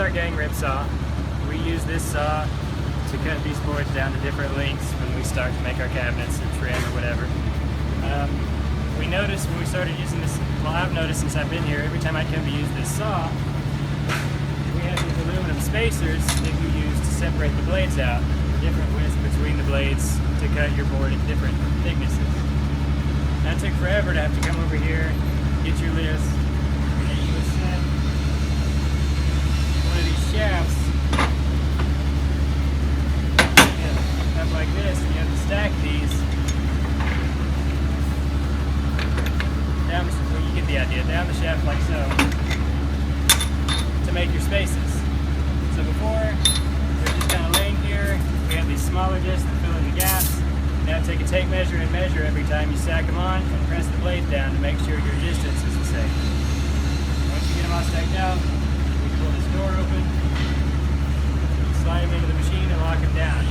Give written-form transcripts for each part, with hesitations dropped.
our gang rib saw. We use this saw to cut these boards down to different lengths when we start to make our cabinets and trim or whatever. We noticed when we started using this, well, I've noticed since I've been here, every time I come to use this saw, we have these aluminum spacers that you use to separate the blades out, different widths between the blades to cut your board at different thicknesses. That took forever to have to come over here, get your list, and then you would set one of these shafts up like this, and you have to stack these down, well, you get the idea, down the shaft like so, to make your spaces. So before, they're just kind of laying here, we have these smaller discs that fill in the gaps. Now take a tape measure and measure every time you stack them on, and press the blades down to make sure your distance is the same. Once you get them all stacked out, we pull this door open, slide them into the machine and lock them down.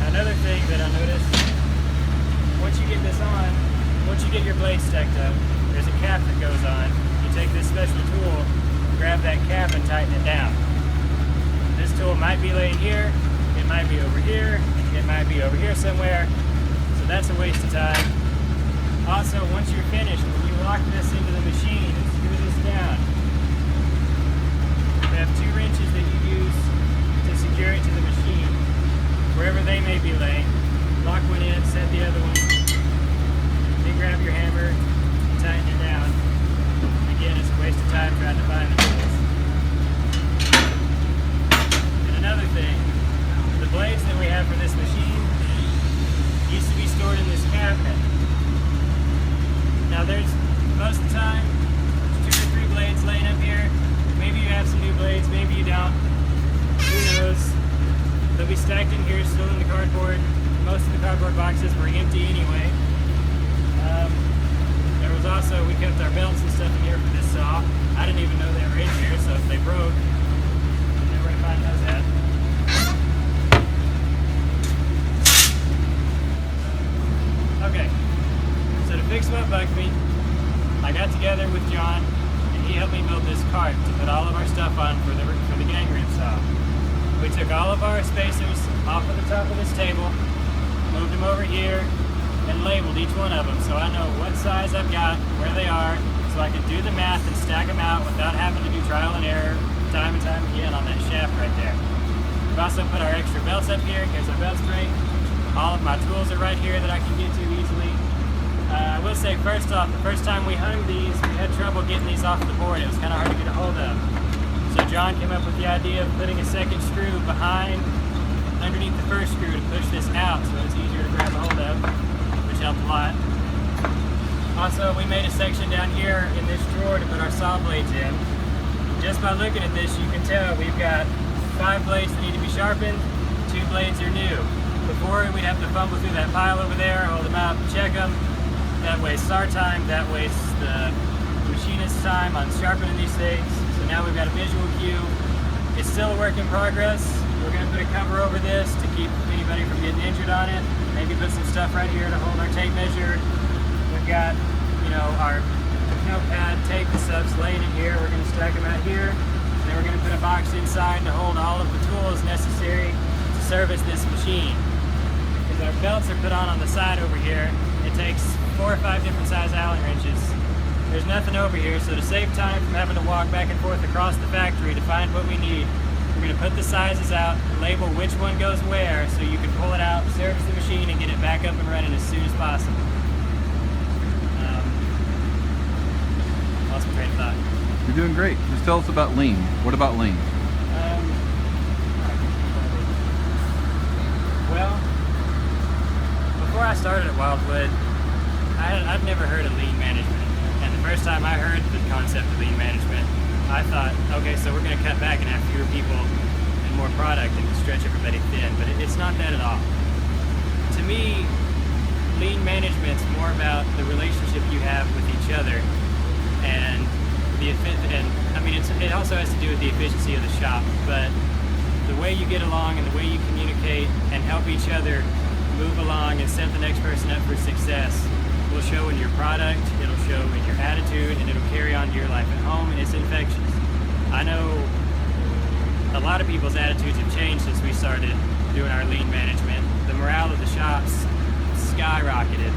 Another thing that I noticed, once you get this on, once you get your blades stacked up, there's a cap that goes on. You take this special tool, grab that cap and tighten it down. This tool might be laying here, it might be over here, it might be over here somewhere, so that's a waste of time. Also, once you're finished, when you lock this into the machine and screw this down, we have 2 wrenches that you use to secure it to the machine. Wherever they may be laying, lock one in, set the other one, then grab your hammer, tighten it down. Again, it's a waste of time trying to find the tools. And another thing, the blades that we have for this machine used to be stored in this cabinet. Now there's, most of the time, 2 or 3 blades laying up here. Maybe you have some new blades, maybe you don't. Who knows? They'll be stacked in here, still in the cardboard. Most of the cardboard boxes were empty anyway. There was also, we kept our belts and stuff in here for this saw. I didn't even know they were in here, so if they broke, I know where to find those at. Okay, so to fix what bugged me, I got together with John, and he helped me build this cart to put all of our stuff on for the gang rib saw. We took all of our spacers off of the top of this table, moved them over here, and labeled each one of them so I know what size I've got, where they are, so I can do the math and stack them out without having to do trial and error time and time again on that shaft right there. We've also put our extra belts up here in case our belts break. All of my tools are right here that I can get to easily. I will say first off, the first time we hung these, we had trouble getting these off the board. It was kind of hard to get a hold of. So John came up with the idea of putting a second screw underneath the first screw to push this out so it's easier to grab a hold of, which helped a lot. Also, we made a section down here in this drawer to put our saw blades in. Just by looking at this, you can tell we've got 5 blades that need to be sharpened, 2 blades are new. Before, we'd have to fumble through that pile over there, hold them out, check them. That wastes our time, that wastes the machinist's time on sharpening these things. So now we've got a visual cue. It's still a work in progress. We're going to put a cover over this to keep anybody from getting injured on it. Maybe put some stuff right here to hold our tape measure. We've got, our notepad tape, the subs laying in here. We're going to stack them out here. And then we're going to put a box inside to hold all of the tools necessary to service this machine. Because our belts are put on the side over here. It takes 4 or 5 different size Allen wrenches. There's nothing over here, so to save time from having to walk back and forth across the factory to find what we need, we're going to put the sizes out, label which one goes where, so you can pull it out, service the machine, and get it back up and running as soon as possible. Lost my train of thought. You're doing great. Just tell us about lean. What about lean? Well, before I started at Wildwood, I'd never heard of lean management. And the first time I heard the concept of lean management, I thought, okay, so we're going to cut back and have fewer people and more product and stretch everybody thin. But it's not that at all. To me, lean management's more about the relationship you have with each other, and it also has to do with the efficiency of the shop. But the way you get along and the way you communicate and help each other move along and set the next person up for success will show in your product, it'll show in your attitude, and it'll carry on to your life at home, and it's infectious. I know a lot of people's attitudes have changed since we started doing our lean management. The morale of the shops skyrocketed,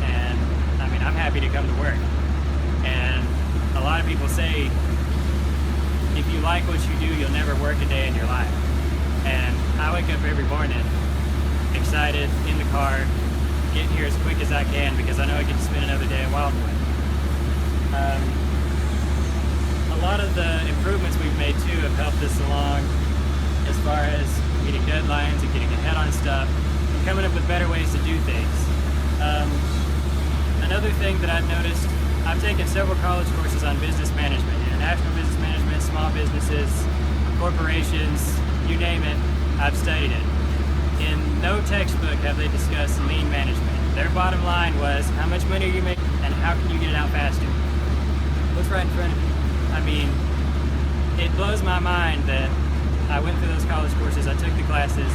and I mean, I'm happy to come to work. And a lot of people say, if you like what you do, you'll never work a day in your life. And I wake up every morning excited, in the car, getting here as quick as I can because I know I get to spend another day in Wildwood. A lot of the improvements we've made too have helped us along as far as meeting deadlines and getting ahead on stuff and coming up with better ways to do things. Another thing that I've noticed, I've taken several college courses on business management, international business management, small businesses, corporations, you name it, I've studied it. In no textbook have they discussed lean management. Their bottom line was, how much money are you making and how can you get it out faster? What's right in front of you? I mean, it blows my mind that I went through those college courses, I took the classes,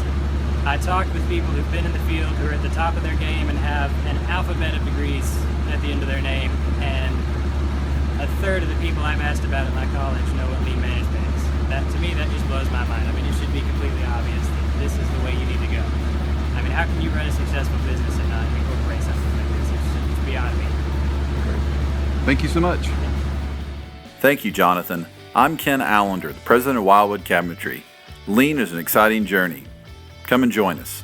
I talked with people who've been in the field, who are at the top of their game and have an alphabet of degrees at the end of their name, and a third of the people I've asked about at my college know what lean management is. That, to me, that just blows my mind. I mean, it should be completely obvious that this is the way you need to go. I mean, how can you run a successful business and not incorporate something like this? It's beyond me. Thank you so much. Thank you, Jonathan. I'm Ken Allender, the president of Wildwood Cabinetry. Lean is an exciting journey. Come and join us.